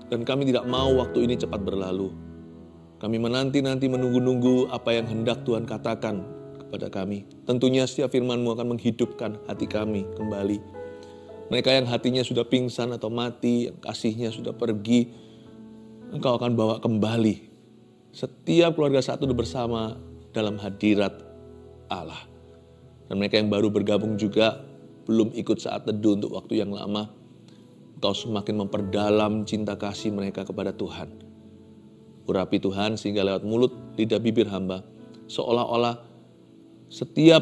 Dan kami tidak mau waktu ini cepat berlalu. Kami menanti-nanti menunggu-nunggu apa yang hendak Tuhan katakan kepada kami. Tentunya setiap firman-Mu akan menghidupkan hati kami kembali. Mereka yang hatinya sudah pingsan atau mati, yang kasihnya sudah pergi, Engkau akan bawa kembali. Setiap keluarga satu bersama dalam hadirat Allah. Dan mereka yang baru bergabung juga, belum ikut saat teduh untuk waktu yang lama, Engkau semakin memperdalam cinta kasih mereka kepada Tuhan. Urapi Tuhan sehingga lewat mulut, lidah, bibir hamba, seolah-olah setiap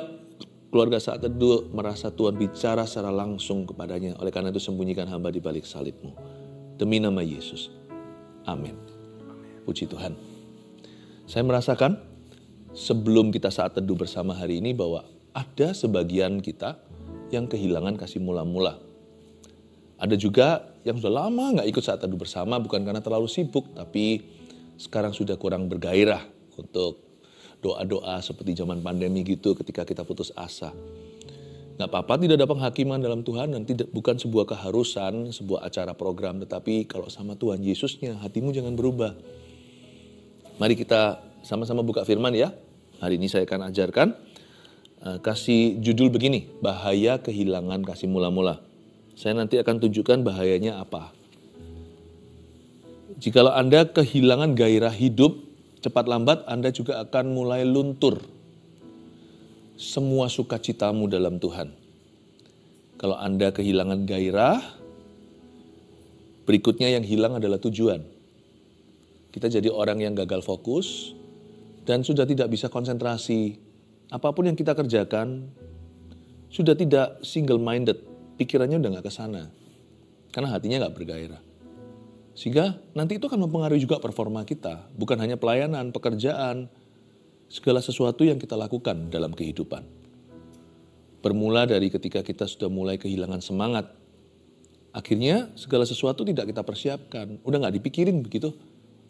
keluarga saat teduh merasa Tuhan bicara secara langsung kepadanya. Oleh karena itu sembunyikan hamba di balik salib-Mu. Demi nama Yesus. Amin. Puji Tuhan. Saya merasakan sebelum kita saat teduh bersama hari ini bahwa ada sebagian kita yang kehilangan kasih mula-mula. Ada juga yang sudah lama gak ikut saat teduh bersama bukan karena terlalu sibuk, tapi sekarang sudah kurang bergairah untuk doa-doa seperti zaman pandemi gitu ketika kita putus asa. Gak apa-apa tidak ada penghakiman dalam Tuhan dan bukan sebuah keharusan, sebuah acara program. Tetapi kalau sama Tuhan Yesusnya, hatimu jangan berubah. Mari kita sama-sama buka firman ya. Hari ini saya akan ajarkan. Kasih judul begini, bahaya kehilangan kasih mula-mula. Saya nanti akan tunjukkan bahayanya apa. Jikalau Anda kehilangan gairah hidup, cepat lambat Anda juga akan mulai luntur semua sukacitamu dalam Tuhan. Kalau Anda kehilangan gairah, berikutnya yang hilang adalah tujuan. Kita jadi orang yang gagal fokus dan sudah tidak bisa konsentrasi. Apapun yang kita kerjakan, sudah tidak single-minded. Pikirannya udah gak ke sana. Karena hatinya gak bergairah. Sehingga nanti itu akan mempengaruhi juga performa kita. Bukan hanya pelayanan, pekerjaan, segala sesuatu yang kita lakukan dalam kehidupan. Bermula dari ketika kita sudah mulai kehilangan semangat. Akhirnya segala sesuatu tidak kita persiapkan. Udah gak dipikirin begitu.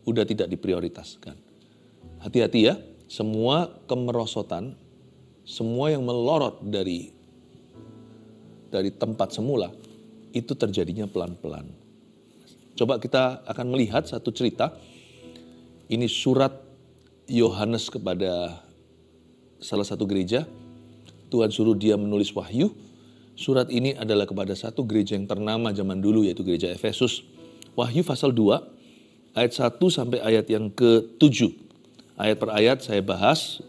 Udah tidak diprioritaskan. Hati-hati ya. Semua kemerosotan, semua yang melorot dari tempat semula, itu terjadinya pelan-pelan. Coba kita akan melihat satu cerita. Ini surat Yohanes kepada salah satu gereja. Tuhan suruh dia menulis wahyu. Surat ini adalah kepada satu gereja yang ternama zaman dulu, yaitu gereja Efesus. Wahyu pasal 2, ayat 1 sampai ayat yang ke-7. Ayat per ayat saya bahas.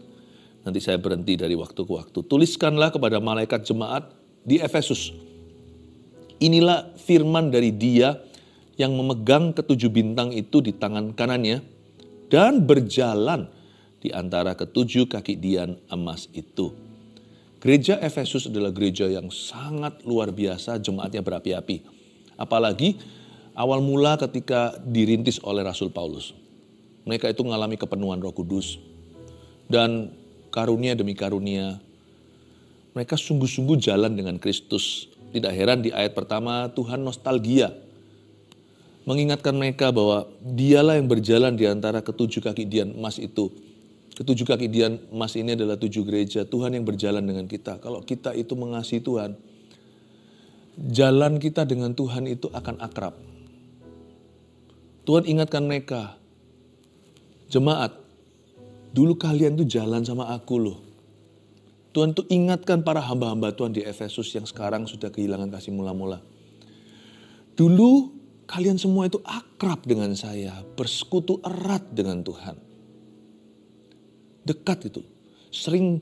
Nanti saya berhenti dari waktu ke waktu. Tuliskanlah kepada malaikat jemaat di Efesus. Inilah firman dari Dia yang memegang ketujuh bintang itu di tangan kanannya dan berjalan di antara ketujuh kaki dian emas itu. Gereja Efesus adalah gereja yang sangat luar biasa, jemaatnya berapi-api. Apalagi awal mula ketika dirintis oleh Rasul Paulus. Mereka itu mengalami kepenuhan Roh Kudus dan karunia demi karunia. Mereka sungguh-sungguh jalan dengan Kristus. Tidak heran di ayat pertama Tuhan nostalgia. Mengingatkan mereka bahwa Dialah yang berjalan di antara ketujuh kaki dian emas itu. Ketujuh kaki dian emas ini adalah 7 gereja. Tuhan yang berjalan dengan kita. Kalau kita itu mengasihi Tuhan, jalan kita dengan Tuhan itu akan akrab. Tuhan ingatkan mereka, jemaat, dulu kalian tuh jalan sama aku loh. Tuhan tuh ingatkan para hamba-hamba Tuhan di Efesus yang sekarang sudah kehilangan kasih mula-mula. Dulu kalian semua itu akrab dengan saya, bersekutu erat dengan Tuhan. Dekat itu, sering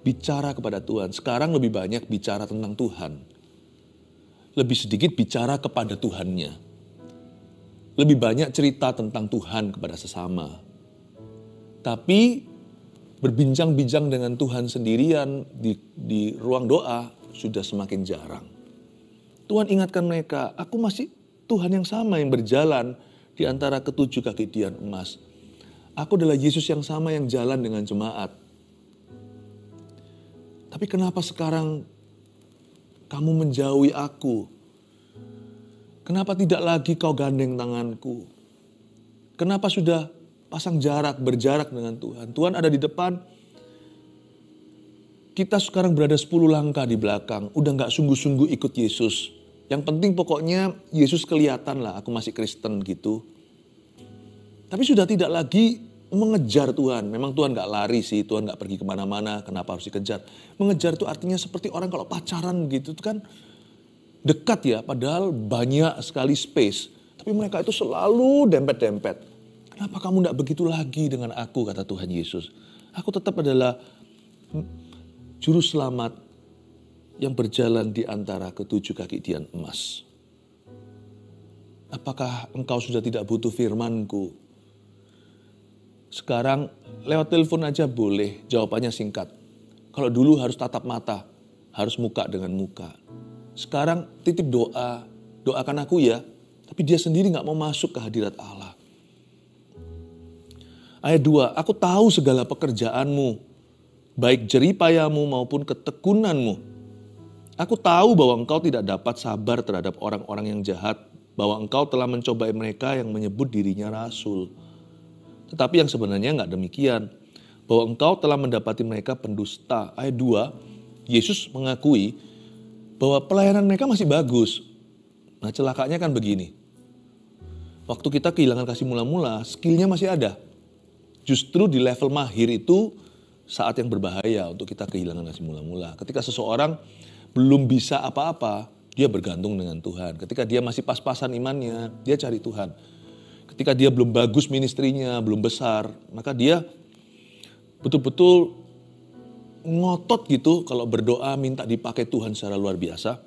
bicara kepada Tuhan. Sekarang lebih banyak bicara tentang Tuhan. Lebih sedikit bicara kepada Tuhannya. Lebih banyak cerita tentang Tuhan kepada sesama. Tapi berbincang-bincang dengan Tuhan sendirian di ruang doa sudah semakin jarang. Tuhan ingatkan mereka, aku masih Tuhan yang sama yang berjalan di antara ketujuh kaki dian emas. Aku adalah Yesus yang sama yang jalan dengan jemaat. Tapi kenapa sekarang kamu menjauhi aku? Kenapa tidak lagi kau gandeng tanganku? Kenapa sudah pasang jarak, berjarak dengan Tuhan? Tuhan ada di depan. Kita sekarang berada 10 langkah di belakang. Udah gak sungguh-sungguh ikut Yesus. Yang penting pokoknya Yesus kelihatan lah, aku masih Kristen gitu. Tapi sudah tidak lagi mengejar Tuhan. Memang Tuhan gak lari sih, Tuhan gak pergi kemana-mana, kenapa harus dikejar. Mengejar itu artinya seperti orang kalau pacaran gitu itu kan dekat ya, padahal banyak sekali space. Tapi mereka itu selalu dempet-dempet. Kenapa kamu gak begitu lagi dengan aku, kata Tuhan Yesus. Aku tetap adalah juru selamat yang berjalan di antara ketujuh kaki tiang emas. Apakah engkau sudah tidak butuh firman-Ku? Sekarang lewat telepon aja boleh, jawabannya singkat. Kalau dulu harus tatap mata, harus muka dengan muka. Sekarang titip doa, doakan aku ya. Tapi dia sendiri gak mau masuk ke hadirat Allah. Ayat 2, aku tahu segala pekerjaanmu, baik jeripayamu maupun ketekunanmu. Aku tahu bahwa engkau tidak dapat sabar terhadap orang-orang yang jahat, bahwa engkau telah mencobai mereka yang menyebut dirinya rasul. Tetapi yang sebenarnya enggak demikian, bahwa engkau telah mendapati mereka pendusta. Ayat 2, Yesus mengakui bahwa pelayanan mereka masih bagus. Nah celakanya kan begini, waktu kita kehilangan kasih mula-mula, skillnya masih ada. Justru di level mahir itu saat yang berbahaya untuk kita kehilangan kasih mula-mula. Ketika seseorang belum bisa apa-apa, dia bergantung dengan Tuhan. Ketika dia masih pas-pasan imannya, dia cari Tuhan. Ketika dia belum bagus ministrinya, belum besar, maka dia betul-betul ngotot gitu kalau berdoa minta dipakai Tuhan secara luar biasa.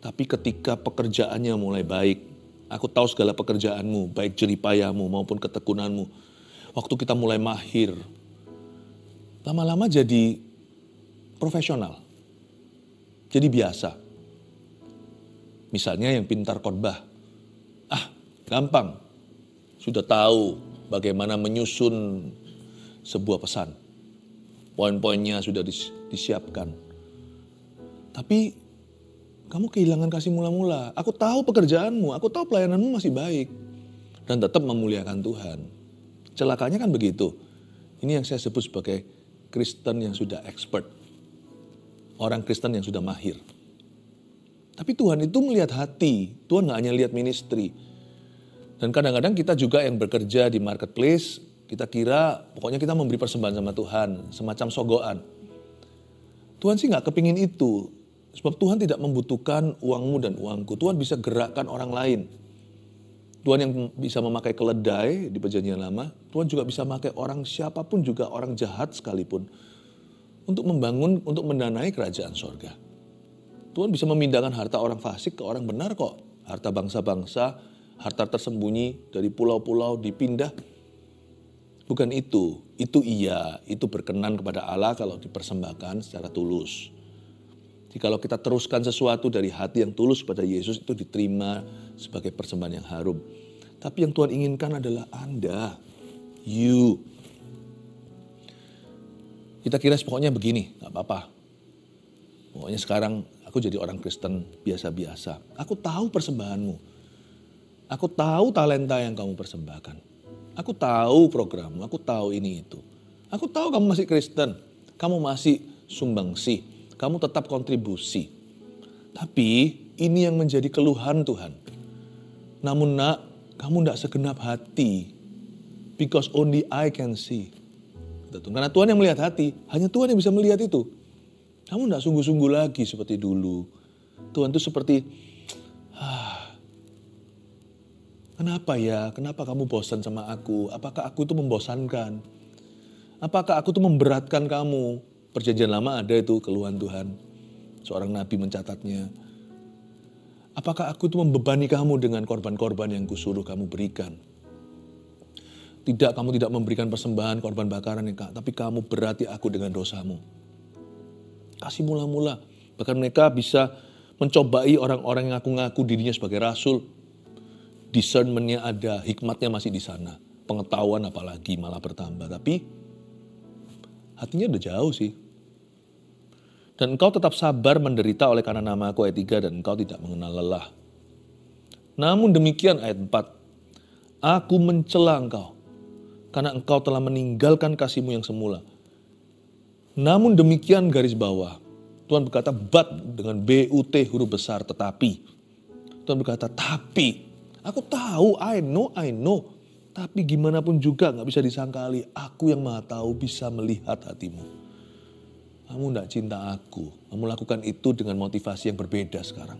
Tapi ketika pekerjaannya mulai baik, aku tahu segala pekerjaanmu, baik jeripayamu maupun ketekunanmu. Waktu kita mulai mahir, lama-lama jadi profesional. Jadi biasa. Misalnya yang pintar khotbah. Gampang. Sudah tahu bagaimana menyusun sebuah pesan. Poin-poinnya sudah disiapkan. Tapi kamu kehilangan kasih mula-mula. Aku tahu pekerjaanmu, aku tahu pelayananmu masih baik. Dan tetap memuliakan Tuhan. Celakanya kan begitu. Ini yang saya sebut sebagai Kristen yang sudah expert. Orang Kristen yang sudah mahir. Tapi Tuhan itu melihat hati. Tuhan gak hanya lihat ministry. Dan kadang-kadang kita juga yang bekerja di marketplace, kita kira pokoknya kita memberi persembahan sama Tuhan. Semacam sogoan. Tuhan sih gak kepingin itu. Sebab Tuhan tidak membutuhkan uangmu dan uangku. Tuhan bisa gerakkan orang lain. Tuhan yang bisa memakai keledai di perjanjian lama. Tuhan juga bisa memakai orang siapapun juga, orang jahat sekalipun. Untuk membangun, untuk mendanai kerajaan sorga. Tuhan bisa memindahkan harta orang fasik ke orang benar kok. Harta bangsa-bangsa, harta tersembunyi dari pulau-pulau dipindah. Bukan itu iya, itu berkenan kepada Allah kalau dipersembahkan secara tulus. Jadi kalau kita teruskan sesuatu dari hati yang tulus kepada Yesus, itu diterima sebagai persembahan yang harum. Tapi yang Tuhan inginkan adalah Anda, you. Kita kira pokoknya begini, gak apa-apa. Pokoknya sekarang aku jadi orang Kristen biasa-biasa. Aku tahu persembahanmu. Aku tahu talenta yang kamu persembahkan. Aku tahu programmu, aku tahu ini itu. Aku tahu kamu masih Kristen. Kamu masih sumbangsi. Kamu tetap kontribusi. Tapi ini yang menjadi keluhan Tuhan. Namun nak, kamu tidak segenap hati. Because only I can see. Karena Tuhan yang melihat hati, hanya Tuhan yang bisa melihat itu. Kamu tidak sungguh-sungguh lagi seperti dulu. Tuhan itu seperti, kenapa ya? Kenapa kamu bosan sama aku? Apakah aku itu membosankan? Apakah aku itu memberatkan kamu? Perjanjian lama ada itu keluhan Tuhan. Seorang nabi mencatatnya. Apakah aku itu membebani kamu dengan korban-korban yang kusuruh kamu berikan? Tidak, kamu tidak memberikan persembahan korban bakaran ya Kak, tapi kamu berati aku dengan dosamu. Kasih mula-mula. Bahkan mereka bisa mencobai orang-orang yang ngaku-ngaku dirinya sebagai rasul. Discernment-nya ada, hikmatnya masih di sana. Pengetahuan apalagi malah bertambah. Tapi hatinya udah jauh sih. Dan engkau tetap sabar menderita oleh karena nama aku, ayat 3, dan engkau tidak mengenal lelah. Namun demikian, ayat 4, aku mencela engkau. Karena engkau telah meninggalkan kasihmu yang semula. Namun demikian garis bawah. Tuhan berkata but dengan BUT huruf besar tetapi. Tuhan berkata, tapi aku tahu, I know. Tapi gimana pun juga gak bisa disangkali. Aku yang maha tahu bisa melihat hatimu. Kamu gak cinta aku. Kamu lakukan itu dengan motivasi yang berbeda sekarang.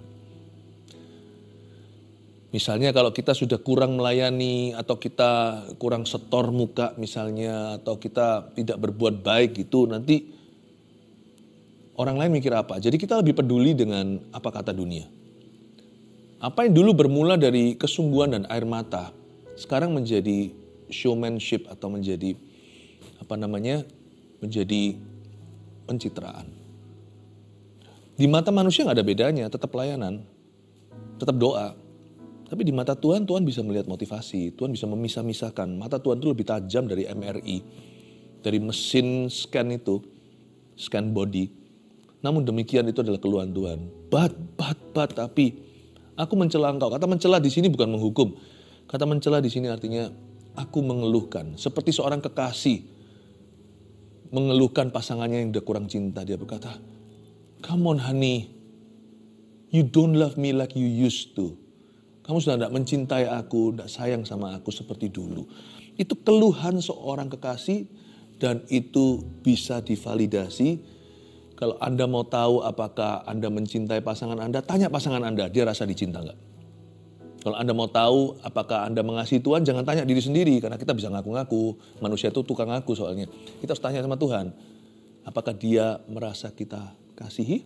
Misalnya kalau kita sudah kurang melayani atau kita kurang setor muka misalnya. Atau kita tidak berbuat baik gitu. Nanti orang lain mikir apa? Jadi kita lebih peduli dengan apa kata dunia. Apa yang dulu bermula dari kesungguhan dan air mata, sekarang menjadi showmanship atau menjadi menjadi pencitraan. Di mata manusia gak ada bedanya, tetap pelayanan, tetap doa. Tapi di mata Tuhan, Tuhan bisa melihat motivasi, Tuhan bisa memisah-misahkan. Mata Tuhan itu lebih tajam dari MRI, dari mesin scan itu, scan body. Namun demikian itu adalah keluhan Tuhan. Tapi aku mencela engkau. Kata mencela di sini bukan menghukum. Kata mencela di sini artinya aku mengeluhkan. Seperti seorang kekasih mengeluhkan pasangannya yang udah kurang cinta. Dia berkata, come on honey, you don't love me like you used to. Kamu sudah tidak mencintai aku, tidak sayang sama aku seperti dulu. Itu keluhan seorang kekasih dan itu bisa divalidasi. Kalau Anda mau tahu apakah Anda mencintai pasangan Anda, tanya pasangan Anda, dia rasa dicinta enggak? Kalau Anda mau tahu apakah Anda mengasihi Tuhan, jangan tanya diri sendiri. Karena kita bisa ngaku-ngaku, manusia itu tukang ngaku soalnya. Kita harus tanya sama Tuhan, apakah dia merasa kita kasihi?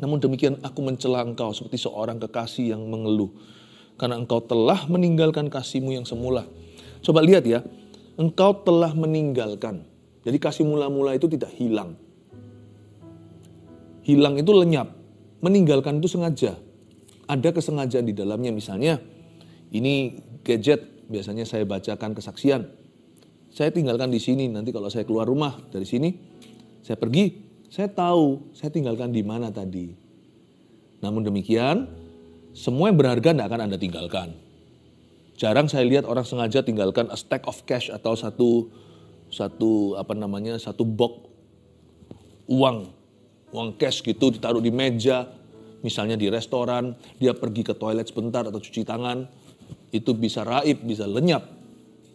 Namun demikian aku mencela engkau seperti seorang kekasih yang mengeluh. Karena engkau telah meninggalkan kasihmu yang semula. Coba lihat ya, engkau telah meninggalkan. Jadi kasih mula-mula itu tidak hilang. Hilang itu lenyap, meninggalkan itu sengaja. Ada kesengajaan di dalamnya, misalnya ini gadget, biasanya saya bacakan kesaksian. Saya tinggalkan di sini, nanti kalau saya keluar rumah dari sini, saya pergi, saya tahu saya tinggalkan di mana tadi. Namun demikian, semua yang berharga tidak akan Anda tinggalkan. Jarang saya lihat orang sengaja tinggalkan a stack of cash atau satu box uang cash gitu ditaruh di meja, misalnya di restoran, dia pergi ke toilet sebentar atau cuci tangan, itu bisa raib, bisa lenyap.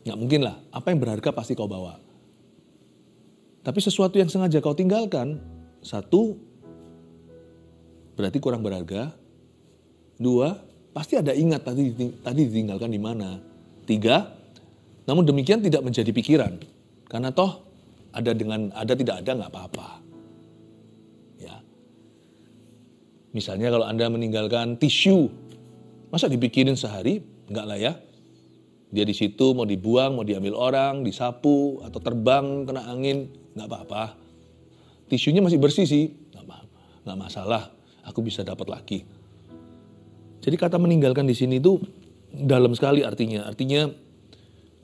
Nggak mungkin lah, apa yang berharga pasti kau bawa. Tapi sesuatu yang sengaja kau tinggalkan, satu, berarti kurang berharga. Dua, pasti ada ingat tadi ditinggalkan di mana. Tiga, namun demikian tidak menjadi pikiran. Karena toh ada tidak ada nggak apa-apa. Misalnya kalau Anda meninggalkan tisu, masa dipikirin sehari? Enggak lah ya. Dia di situ mau dibuang, mau diambil orang, disapu, atau terbang, kena angin, enggak apa-apa. Tisunya masih bersih sih, enggak masalah, aku bisa dapat lagi. Jadi kata meninggalkan di sini itu dalam sekali artinya. Artinya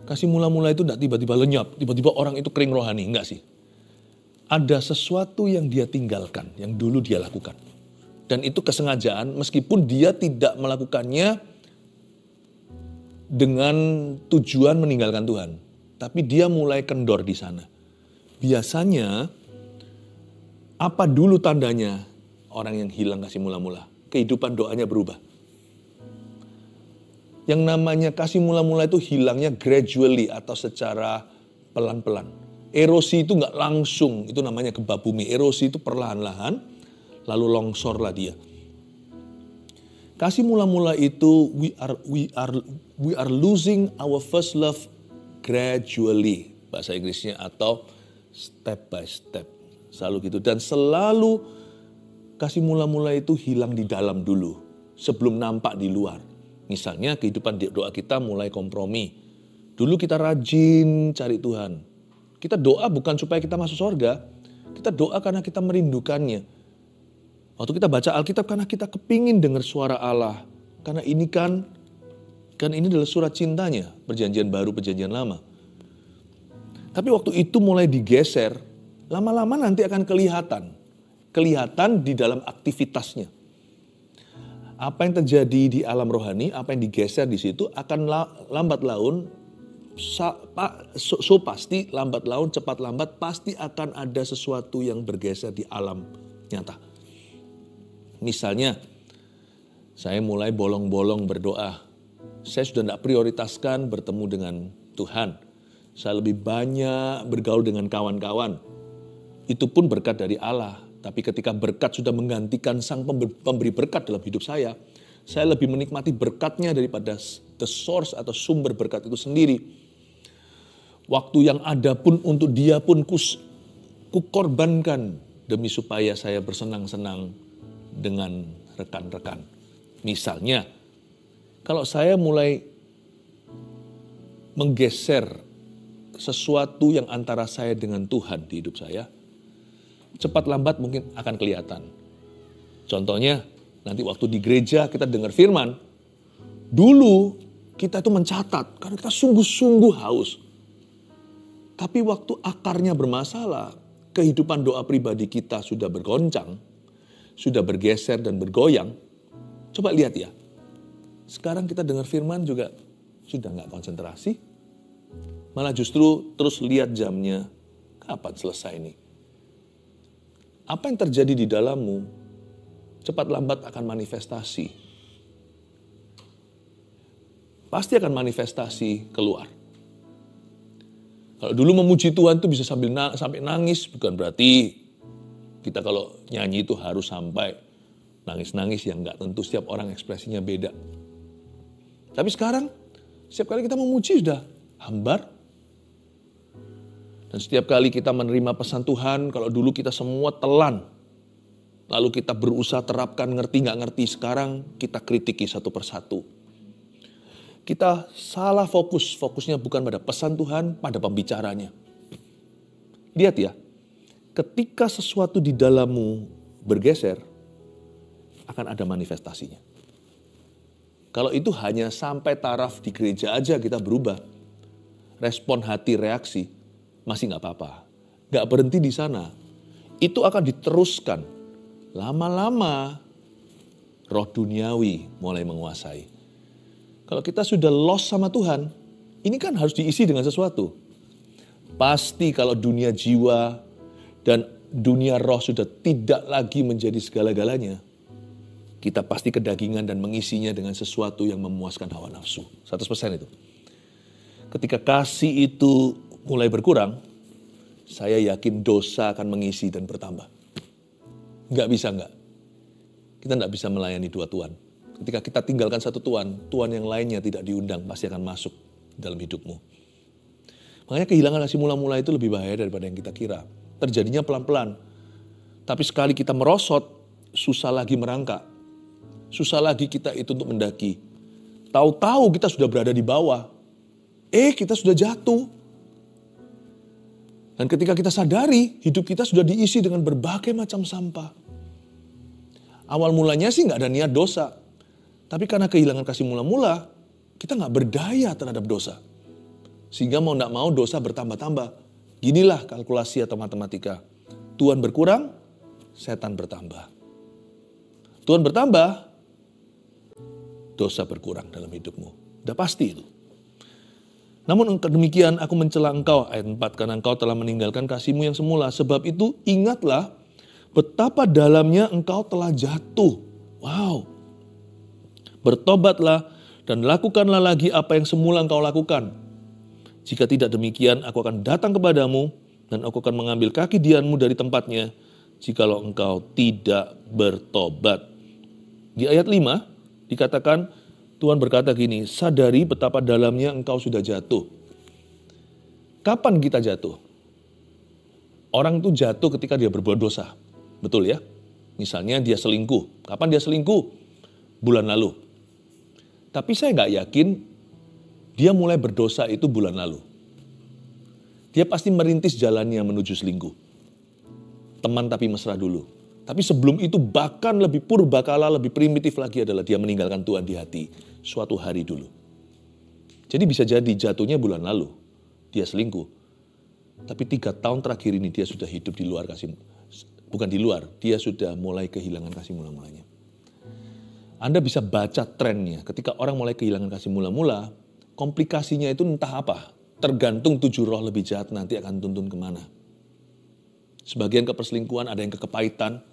kasih mula-mula itu enggak tiba-tiba lenyap, tiba-tiba orang itu kering rohani, enggak sih. Ada sesuatu yang dia tinggalkan, yang dulu dia lakukan. Dan itu kesengajaan meskipun dia tidak melakukannya dengan tujuan meninggalkan Tuhan. Tapi dia mulai kendor di sana. Biasanya apa dulu tandanya orang yang hilang kasih mula-mula? Kehidupan doanya berubah. Yang namanya kasih mula-mula itu hilangnya gradually atau secara pelan-pelan. Erosi itu nggak langsung, itu namanya gempa bumi. Erosi itu perlahan-lahan. Lalu longsorlah dia. Kasih mula-mula itu we are losing our first love gradually, bahasa Inggrisnya, atau step by step. Selalu gitu. Dan selalu kasih mula-mula itu hilang di dalam dulu sebelum nampak di luar. Misalnya kehidupan doa kita mulai kompromi. Dulu kita rajin cari Tuhan. Kita doa bukan supaya kita masuk surga. Kita doa karena kita merindukannya. Waktu kita baca Alkitab karena kita kepingin dengar suara Allah. Karena ini kan ini adalah surat cintanya. Perjanjian baru, perjanjian lama. Tapi waktu itu mulai digeser. Lama-lama nanti akan kelihatan. Kelihatan di dalam aktivitasnya. Apa yang terjadi di alam rohani, apa yang digeser di situ akan lambat laun. Pasti lambat laun, cepat lambat pasti akan ada sesuatu yang bergeser di alam nyata. Misalnya, Saya mulai bolong-bolong berdoa. Saya sudah tidak prioritaskan bertemu dengan Tuhan. Saya lebih banyak bergaul dengan kawan-kawan. Itu pun berkat dari Allah. Tapi ketika berkat sudah menggantikan sang pemberi berkat dalam hidup saya lebih menikmati berkatnya daripada the source atau sumber berkat itu sendiri. Waktu yang ada pun untuk dia pun kukorbankan demi supaya saya bersenang-senang dengan rekan-rekan. Misalnya, kalau saya mulai menggeser sesuatu yang antara saya dengan Tuhan di hidup saya, cepat lambat mungkin akan kelihatan. Contohnya, nanti waktu di gereja kita dengar firman, dulu kita itu mencatat karena kita sungguh-sungguh haus. Tapi waktu akarnya bermasalah, kehidupan doa pribadi kita sudah bergoncang, sudah bergeser dan bergoyang. Coba lihat ya, sekarang kita dengar firman juga sudah nggak konsentrasi, malah justru terus lihat jamnya, kapan selesai ini. Apa yang terjadi di dalammu, cepat lambat akan manifestasi. Pasti akan manifestasi keluar. Kalau dulu memuji Tuhan itu bisa sampai nangis, bukan berarti kita kalau nyanyi itu harus sampai nangis-nangis yang nggak tentu, setiap orang ekspresinya beda. Tapi sekarang, setiap kali kita memuji sudah hambar. Dan setiap kali kita menerima pesan Tuhan, kalau dulu kita semua telan, lalu kita berusaha terapkan ngerti nggak ngerti, sekarang kita kritiki satu persatu. Kita salah fokusnya bukan pada pesan Tuhan, pada pembicaranya. Lihat ya, ketika sesuatu di dalammu bergeser, akan ada manifestasinya. Kalau itu hanya sampai taraf di gereja aja kita berubah, respon hati, reaksi, masih nggak apa-apa. Nggak berhenti di sana. Itu akan diteruskan. Lama-lama roh duniawi mulai menguasai. Kalau kita sudah lost sama Tuhan, ini kan harus diisi dengan sesuatu. Pasti kalau dunia jiwa dan dunia roh sudah tidak lagi menjadi segala-galanya, kita pasti kedagingan dan mengisinya dengan sesuatu yang memuaskan hawa nafsu. 100% itu. Ketika kasih itu mulai berkurang, saya yakin dosa akan mengisi dan bertambah. Nggak bisa nggak. Kita nggak bisa melayani dua Tuhan. Ketika kita tinggalkan satu Tuhan, Tuhan yang lainnya tidak diundang, pasti akan masuk dalam hidupmu. Makanya kehilangan kasih mula-mula itu lebih bahaya daripada yang kita kira. Terjadinya pelan-pelan. Tapi sekali kita merosot, susah lagi merangkak. Susah lagi kita itu untuk mendaki. Tahu-tahu kita sudah berada di bawah. Kita sudah jatuh. Dan ketika kita sadari, hidup kita sudah diisi dengan berbagai macam sampah. Awal mulanya sih nggak ada niat dosa. Tapi karena kehilangan kasih mula-mula, kita nggak berdaya terhadap dosa. Sehingga mau nggak mau dosa bertambah-tambah. Ginilah kalkulasi atau matematika. Tuhan berkurang, setan bertambah. Tuhan bertambah, dosa berkurang dalam hidupmu. Udah pasti itu. Namun demikian aku mencela engkau, ayat 4, karena engkau telah meninggalkan kasihmu yang semula. Sebab itu ingatlah betapa dalamnya engkau telah jatuh. Wow. Bertobatlah dan lakukanlah lagi apa yang semula engkau lakukan. Jika tidak demikian, aku akan datang kepadamu dan aku akan mengambil kaki dianmu dari tempatnya jikalau engkau tidak bertobat. Di ayat 5 dikatakan, Tuhan berkata gini, sadari betapa dalamnya engkau sudah jatuh. Kapan kita jatuh? Orang itu jatuh ketika dia berbuat dosa. Betul ya? Misalnya dia selingkuh. Kapan dia selingkuh? Bulan lalu. Tapi saya nggak yakin dia mulai berdosa itu bulan lalu. Dia pasti merintis jalannya menuju selingkuh. Teman tapi mesra dulu. Tapi sebelum itu bahkan lebih purbakala, lebih primitif lagi adalah dia meninggalkan Tuhan di hati suatu hari dulu. Jadi bisa jadi jatuhnya bulan lalu. Dia selingkuh. Tapi 3 tahun terakhir ini dia sudah hidup di luar kasih. Bukan di luar, dia sudah mulai kehilangan kasih mula-mulanya. Anda bisa baca trennya. Ketika orang mulai kehilangan kasih mula-mula, komplikasinya itu entah apa. Tergantung 7 roh lebih jahat nanti akan tuntun kemana. Sebagian ke perselingkuhan, ada yang ke kepahitan,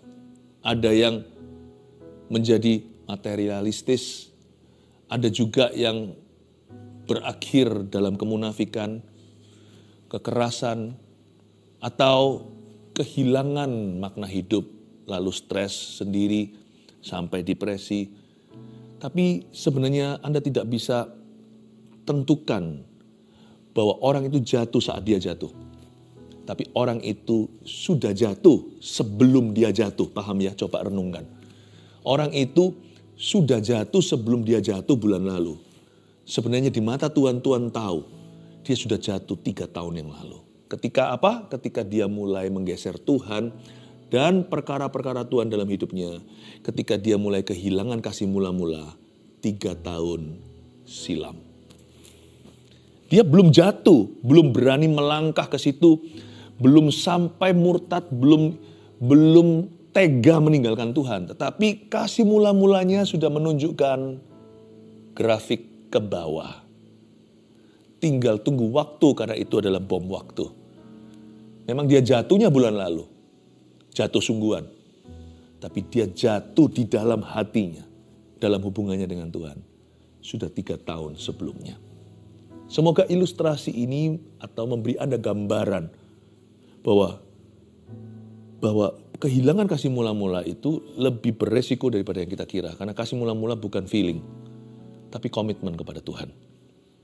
ada yang menjadi materialistis, ada juga yang berakhir dalam kemunafikan, kekerasan, atau kehilangan makna hidup, lalu stres sendiri sampai depresi. Tapi sebenarnya Anda tidak bisa tentukan bahwa orang itu jatuh saat dia jatuh. Tapi orang itu sudah jatuh sebelum dia jatuh. Paham ya? Coba renungkan. Orang itu sudah jatuh sebelum dia jatuh bulan lalu. Sebenarnya di mata Tuhan, Tuhan tahu dia sudah jatuh 3 tahun yang lalu. Ketika apa? Ketika dia mulai menggeser Tuhan dan perkara-perkara Tuhan dalam hidupnya. Ketika dia mulai kehilangan kasih mula-mula 3 tahun silam. Dia belum jatuh, belum berani melangkah ke situ, belum sampai murtad, belum tega meninggalkan Tuhan. Tetapi kasih mula-mulanya sudah menunjukkan grafik ke bawah. Tinggal tunggu waktu karena itu adalah bom waktu. Memang dia jatuhnya bulan lalu. Jatuh sungguhan. Tapi dia jatuh di dalam hatinya. Dalam hubungannya dengan Tuhan. Sudah 3 tahun sebelumnya. Semoga ilustrasi ini atau memberi Anda gambaran bahwa kehilangan kasih mula-mula itu lebih beresiko daripada yang kita kira. Karena kasih mula-mula bukan feeling, tapi komitmen kepada Tuhan.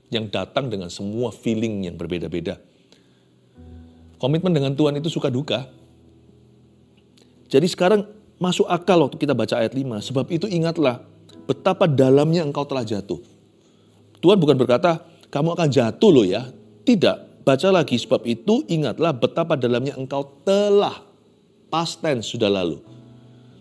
Yang datang dengan semua feeling yang berbeda-beda. Komitmen dengan Tuhan itu suka duka. Jadi sekarang masuk akal waktu kita baca ayat 5. Sebab itu ingatlah betapa dalamnya engkau telah jatuh. Tuhan bukan berkata, kamu akan jatuh loh ya. Tidak, baca lagi. Sebab itu ingatlah betapa dalamnya engkau telah. Past tense sudah lalu.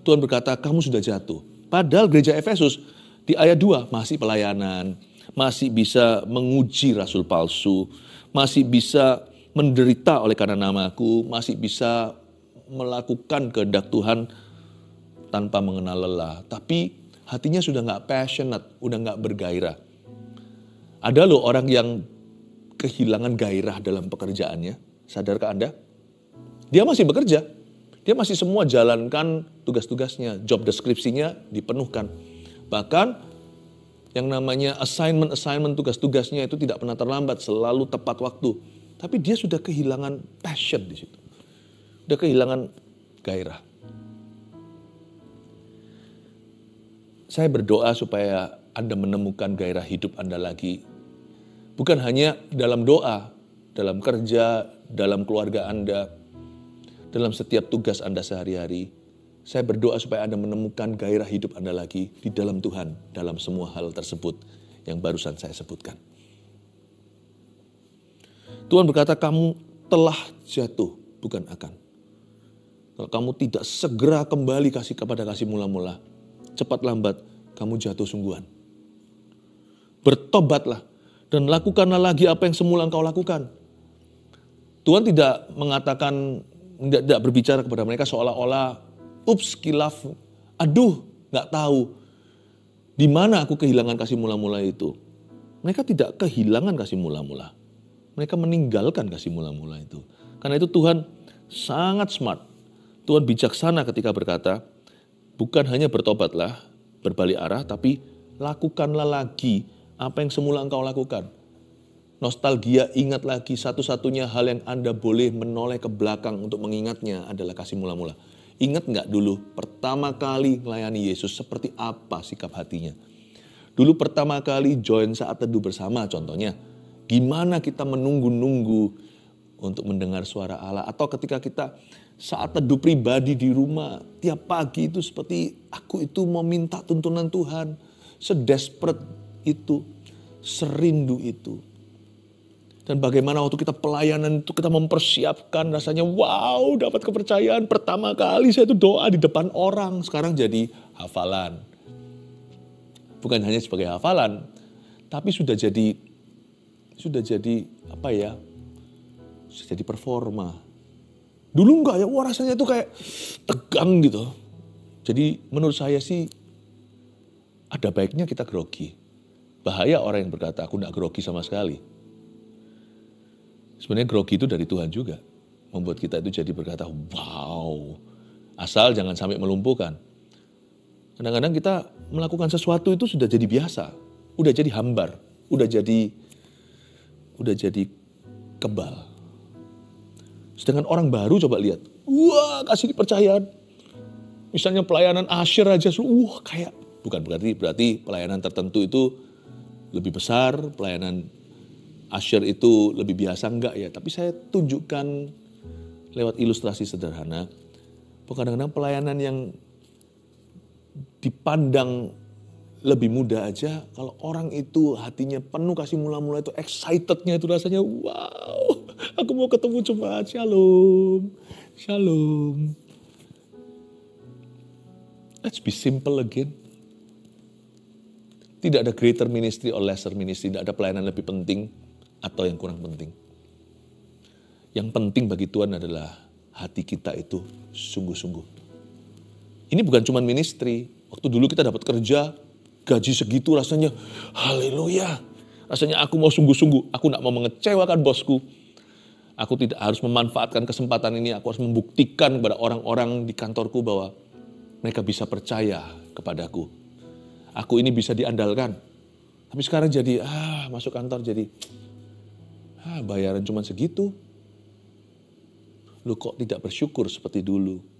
Tuhan berkata, kamu sudah jatuh. Padahal gereja Efesus di ayat 2 masih pelayanan, masih bisa menguji rasul palsu, masih bisa menderita oleh karena namaku, masih bisa melakukan kehendak Tuhan tanpa mengenal lelah. Tapi hatinya sudah gak passionate, udah gak bergairah. Ada loh orang yang kehilangan gairah dalam pekerjaannya. Sadarkah Anda? Dia masih bekerja. Dia masih semua jalankan tugas-tugasnya. Job deskripsinya dipenuhkan. Bahkan yang namanya assignment tugas-tugasnya itu tidak pernah terlambat. Selalu tepat waktu. Tapi dia sudah kehilangan passion di situ. Sudah kehilangan gairah. Saya berdoa supaya Anda menemukan gairah hidup Anda lagi. Bukan hanya dalam doa, dalam kerja, dalam keluarga Anda, dalam setiap tugas Anda sehari-hari. Saya berdoa supaya Anda menemukan gairah hidup Anda lagi di dalam Tuhan, dalam semua hal tersebut yang barusan saya sebutkan. Tuhan berkata, kamu telah jatuh, bukan akan. Kalau kamu tidak segera kembali kepada kasih mula-mula, cepat lambat kamu jatuh sungguhan. Bertobatlah dan lakukanlah lagi apa yang semula engkau lakukan. Tuhan tidak mengatakan, tidak berbicara kepada mereka seolah-olah, ups, kilaf, aduh, gak tahu. Di mana aku kehilangan kasih mula-mula itu? Mereka tidak kehilangan kasih mula-mula. Mereka meninggalkan kasih mula-mula itu. Karena itu Tuhan sangat smart. Tuhan bijaksana ketika berkata, bukan hanya bertobatlah, berbalik arah, tapi lakukanlah lagi apa yang semula engkau lakukan. Nostalgia, ingat lagi, satu-satunya hal yang Anda boleh menoleh ke belakang untuk mengingatnya adalah kasih mula-mula. Ingat nggak dulu pertama kali melayani Yesus seperti apa sikap hatinya? Dulu pertama kali join saat teduh bersama contohnya. Gimana kita menunggu-nunggu untuk mendengar suara Allah. Atau ketika kita saat teduh pribadi di rumah, tiap pagi itu seperti aku itu mau minta tuntunan Tuhan. Sedesperate itu, serindu itu. Dan bagaimana waktu kita pelayanan itu kita mempersiapkan rasanya wow dapat kepercayaan. Pertama kali saya itu doa di depan orang. Sekarang jadi hafalan. Bukan hanya sebagai hafalan. Tapi sudah jadi apa ya? Sudah jadi performa. Dulu enggak ya, wah rasanya itu kayak tegang gitu. Jadi menurut saya sih ada baiknya kita grogi. Bahaya orang yang berkata aku enggak grogi sama sekali. Sebenarnya grogi itu dari Tuhan juga. Membuat kita itu jadi berkata, wow. Asal jangan sampai melumpuhkan. Kadang-kadang kita melakukan sesuatu itu sudah jadi biasa, udah jadi hambar, udah jadi kebal. Sedangkan orang baru coba lihat, wah kasih kepercayaan. Misalnya pelayanan Asher aja, wah kayak, bukan berarti pelayanan tertentu itu lebih besar, pelayanan Asher itu lebih biasa, enggak ya. Tapi saya tunjukkan lewat ilustrasi sederhana, kadang-kadang pelayanan yang dipandang lebih mudah aja, kalau orang itu hatinya penuh kasih mula-mula itu, excitednya itu rasanya, wow, aku mau ketemu jemaat, shalom, shalom. Let's be simple again. Tidak ada greater ministry or lesser ministry, tidak ada pelayanan lebih penting atau yang kurang penting. Yang penting bagi Tuhan adalah hati kita itu sungguh-sungguh. Ini bukan cuma ministry. Waktu dulu kita dapat kerja, gaji segitu rasanya, haleluya. Rasanya aku mau sungguh-sungguh, aku tidak mau mengecewakan bosku. Aku tidak harus memanfaatkan kesempatan ini, aku harus membuktikan kepada orang-orang di kantorku bahwa mereka bisa percaya kepadaku. Aku ini bisa diandalkan. Tapi sekarang jadi, masuk kantor jadi, bayaran cuma segitu. Lu kok tidak bersyukur seperti dulu?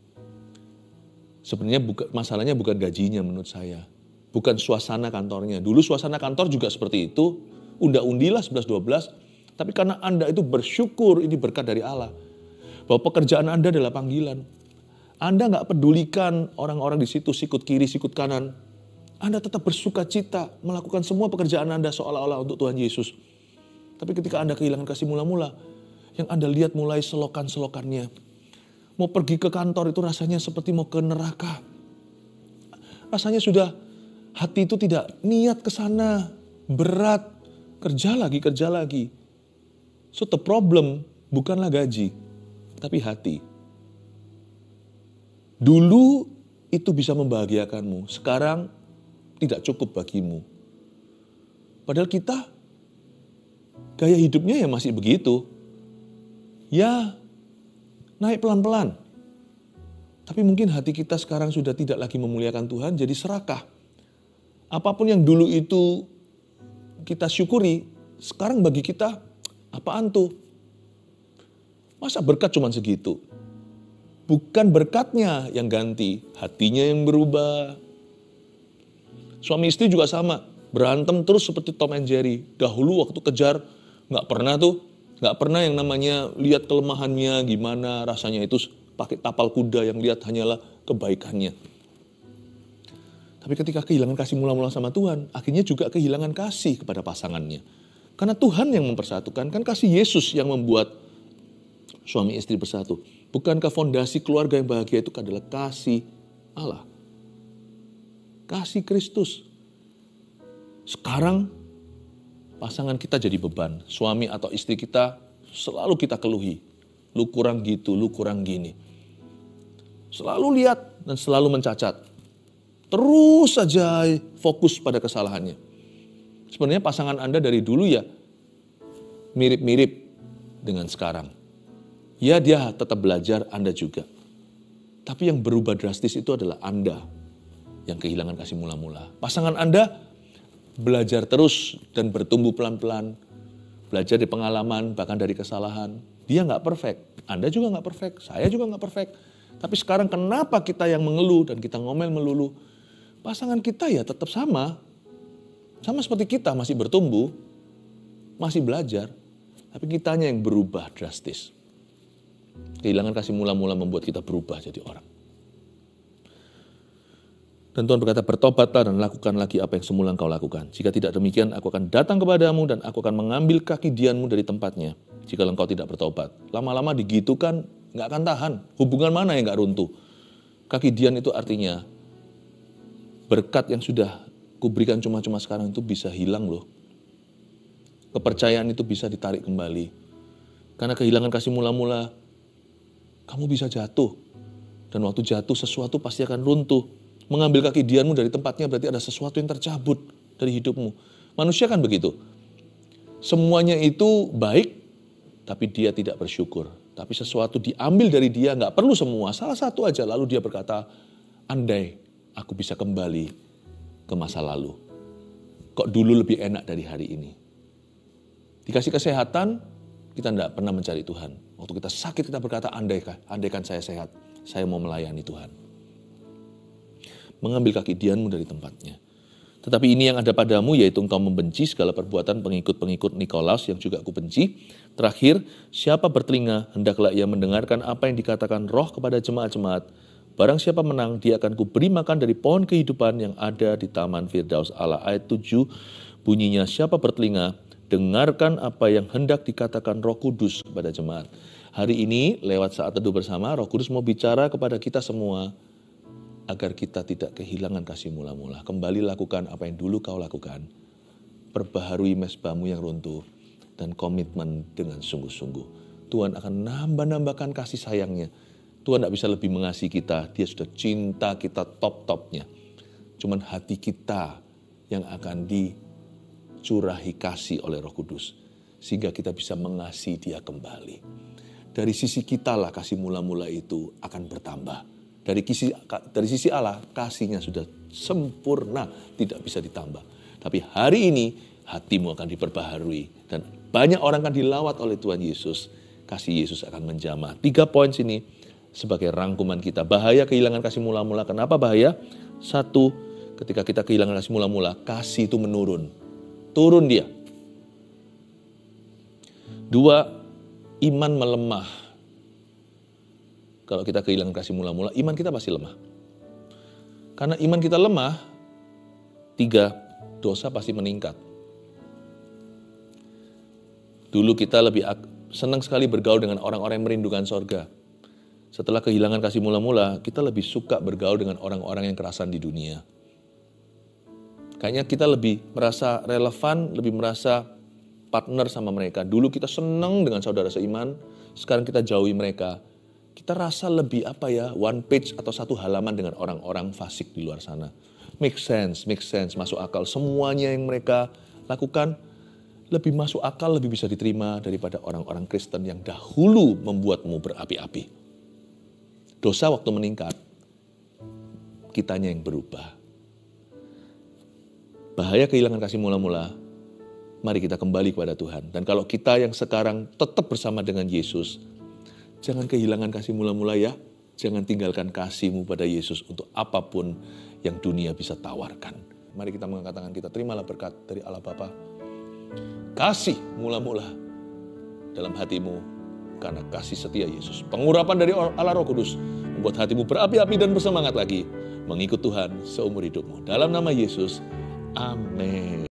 Sebenarnya masalahnya bukan gajinya menurut saya. Bukan suasana kantornya. Dulu suasana kantor juga seperti itu. Unda-undilah 11-12. Tapi karena Anda itu bersyukur, ini berkat dari Allah. Bahwa pekerjaan Anda adalah panggilan. Anda gak pedulikan orang-orang di situ, sikut kiri, sikut kanan. Anda tetap bersuka cita melakukan semua pekerjaan Anda seolah-olah untuk Tuhan Yesus. Tapi ketika Anda kehilangan kasih mula-mula, yang Anda lihat mulai selokan-selokannya. Mau pergi ke kantor itu rasanya seperti mau ke neraka. Rasanya sudah hati itu tidak niat ke sana, berat, kerja lagi. So the problem bukanlah gaji, tapi hati. Dulu itu bisa membahagiakanmu, sekarang tidak cukup bagimu. Padahal kita, gaya hidupnya ya masih begitu. Ya, naik pelan-pelan. Tapi mungkin hati kita sekarang sudah tidak lagi memuliakan Tuhan, jadi serakah. Apapun yang dulu itu kita syukuri, sekarang bagi kita, apaan tuh? Masa berkat cuma segitu? Bukan berkatnya yang ganti, hatinya yang berubah. Suami istri juga sama, berantem terus seperti Tom and Jerry. Dahulu waktu kejar, gak pernah yang namanya lihat kelemahannya gimana, rasanya itu pakai tapal kuda yang lihat hanyalah kebaikannya. Tapi ketika kehilangan kasih mula-mula sama Tuhan, akhirnya juga kehilangan kasih kepada pasangannya. Karena Tuhan yang mempersatukan, kan kasih Yesus yang membuat suami istri bersatu. Bukankah fondasi keluarga yang bahagia itu adalah kasih Allah? Kasih Kristus. Sekarang pasangan kita jadi beban. Suami atau istri kita selalu kita keluhi. Lu kurang gitu, lu kurang gini. Selalu lihat dan selalu mencacat. Terus saja fokus pada kesalahannya. Sebenarnya pasangan Anda dari dulu ya mirip-mirip dengan sekarang. Ya dia tetap belajar, Anda juga. Tapi yang berubah drastis itu adalah Anda yang kehilangan kasih mula-mula. Pasangan Anda belajar terus dan bertumbuh pelan-pelan. Belajar di pengalaman, bahkan dari kesalahan. Dia gak perfect, Anda juga gak perfect, saya juga gak perfect. Tapi sekarang kenapa kita yang mengeluh dan kita ngomel melulu? Pasangan kita ya tetap sama. Sama seperti kita masih bertumbuh, masih belajar. Tapi kitanya yang berubah drastis. Kehilangan kasih mula-mula membuat kita berubah jadi orang. Dan Tuhan berkata, bertobatlah dan lakukan lagi apa yang semula engkau lakukan. Jika tidak demikian, aku akan datang kepadamu dan aku akan mengambil kaki dianmu dari tempatnya. Jika engkau tidak bertobat. Lama-lama digitukan, gak akan tahan. Hubungan mana yang gak runtuh? Kaki dian itu artinya, berkat yang sudah kuberikan cuma-cuma sekarang itu bisa hilang loh. Kepercayaan itu bisa ditarik kembali. Karena kehilangan kasih mula-mula, kamu bisa jatuh. Dan waktu jatuh sesuatu pasti akan runtuh. Mengambil kaki dianmu dari tempatnya berarti ada sesuatu yang tercabut dari hidupmu. Manusia kan begitu. Semuanya itu baik, tapi dia tidak bersyukur. Tapi sesuatu diambil dari dia, gak perlu semua, salah satu aja. Lalu dia berkata, andai aku bisa kembali ke masa lalu. Kok dulu lebih enak dari hari ini? Dikasih kesehatan, kita tidak pernah mencari Tuhan. Waktu kita sakit, kita berkata, andaikan saya sehat, saya mau melayani Tuhan. Mengambil kaki Dianmu dari tempatnya. Tetapi ini yang ada padamu, yaitu engkau membenci segala perbuatan pengikut-pengikut Nikolaus yang juga aku benci. Terakhir, siapa bertelinga, hendaklah ia mendengarkan apa yang dikatakan Roh kepada jemaat-jemaat. Barang siapa menang, dia akan kuberi makan dari pohon kehidupan yang ada di Taman Firdaus Allah. Ayat 7, bunyinya, siapa bertelinga, dengarkan apa yang hendak dikatakan Roh Kudus kepada jemaat. Hari ini, lewat saat teduh bersama, Roh Kudus mau bicara kepada kita semua, agar kita tidak kehilangan kasih mula-mula. Kembali lakukan apa yang dulu kau lakukan. Perbaharui mezbahmu yang runtuh. Dan komitmen dengan sungguh-sungguh. Tuhan akan nambah-nambahkan kasih sayangnya. Tuhan tidak bisa lebih mengasihi kita. Dia sudah cinta kita top-topnya. Cuman hati kita yang akan dicurahi kasih oleh Roh Kudus. Sehingga kita bisa mengasihi dia kembali. Dari sisi kita lah kasih mula-mula itu akan bertambah. Dari sisi Allah, kasihnya sudah sempurna, tidak bisa ditambah. Tapi hari ini, hatimu akan diperbaharui. Dan banyak orang akan dilawat oleh Tuhan Yesus. Kasih Yesus akan menjamah. 3 poin sini sebagai rangkuman kita. Bahaya kehilangan kasih mula-mula. Kenapa bahaya? 1, ketika kita kehilangan kasih mula-mula, kasih itu menurun. Turun dia. 2, iman melemah. Kalau kita kehilangan kasih mula-mula, iman kita pasti lemah. Karena iman kita lemah, 3, dosa pasti meningkat. Dulu kita lebih senang sekali bergaul dengan orang-orang yang merindukan sorga. Setelah kehilangan kasih mula-mula, kita lebih suka bergaul dengan orang-orang yang kerasan di dunia. Kayaknya kita lebih merasa relevan, lebih merasa partner sama mereka. Dulu kita senang dengan saudara seiman, sekarang kita jauhi mereka. Kita rasa lebih one page atau satu halaman dengan orang-orang fasik di luar sana. Make sense, masuk akal. Semuanya yang mereka lakukan lebih masuk akal, lebih bisa diterima daripada orang-orang Kristen yang dahulu membuatmu berapi-api. Dosa waktu meningkat, kitanya yang berubah. Bahaya kehilangan kasih mula-mula, mari kita kembali kepada Tuhan. Dan kalau kita yang sekarang tetap bersama dengan Yesus, jangan kehilangan kasih mula-mula ya. Jangan tinggalkan kasihmu pada Yesus untuk apapun yang dunia bisa tawarkan. Mari kita mengangkat tangan kita, terimalah berkat dari Allah Bapa. Kasih mula-mula dalam hatimu karena kasih setia Yesus. Pengurapan dari Allah Roh Kudus membuat hatimu berapi-api dan bersemangat lagi mengikut Tuhan seumur hidupmu. Dalam nama Yesus, amin.